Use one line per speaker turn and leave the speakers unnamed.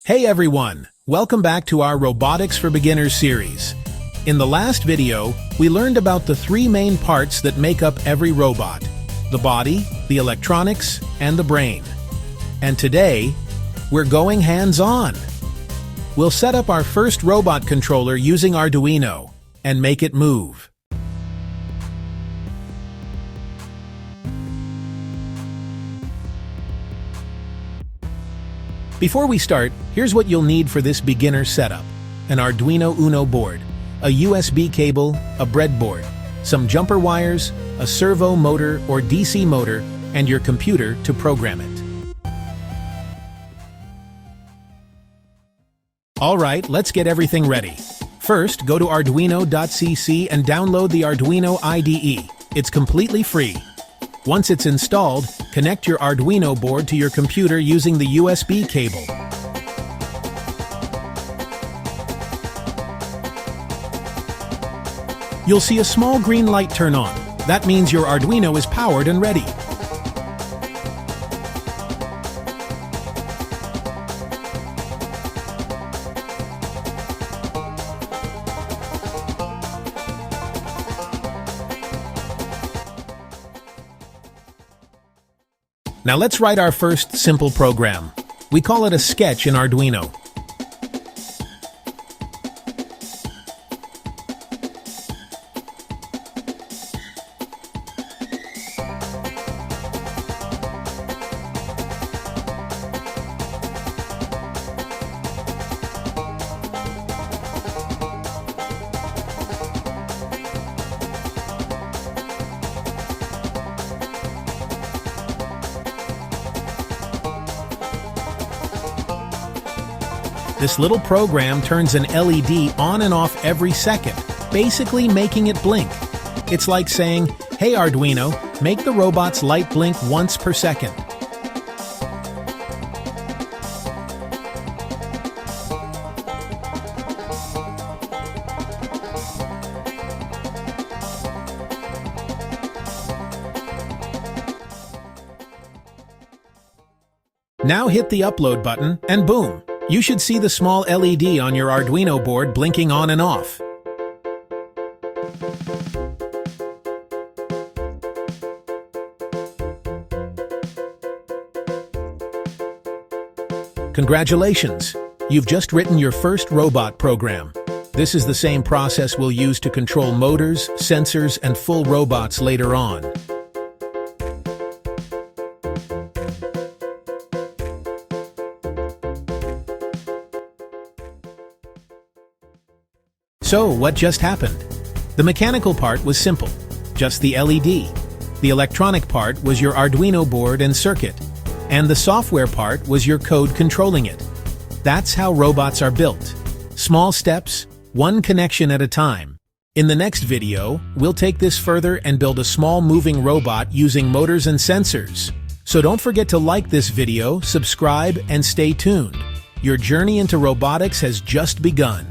Hey everyone! Welcome back to our Robotics for Beginners series. In the last video, we learned about the three main parts that make up every robot: the body, the electronics, and the brain. And today, we're going hands-on. We'll set up our first robot controller using Arduino and make it move. Before we start, here's what you'll need for this beginner setup: an Arduino Uno board, a USB cable, a breadboard, some jumper wires, a servo motor or DC motor, and your computer to program it. Alright, let's get everything ready. First, go to arduino.cc and download the Arduino IDE. It's completely free. Once it's installed, connect your Arduino board to your computer using the USB cable. You'll see a small green light turn on. That means your Arduino is powered and ready. Now let's write our first simple program. We call it a sketch in Arduino. This little program turns an LED on and off every second, basically making it blink. It's like saying, "Hey Arduino, make the robot's light blink once per second." Now hit the upload button and boom! You should see the small LED on your Arduino board blinking on and off. Congratulations! You've just written your first robot program. This is the same process we'll use to control motors, sensors, and full robots later on. So, what just happened? The mechanical part was simple, just the LED. The electronic part was your Arduino board and circuit, and the software part was your code controlling it. That's how robots are built. Small steps, one connection at a time. In the next video, we'll take this further and build a small moving robot using motors and sensors. So don't forget to like this video, subscribe, and stay tuned. Your journey into robotics has just begun.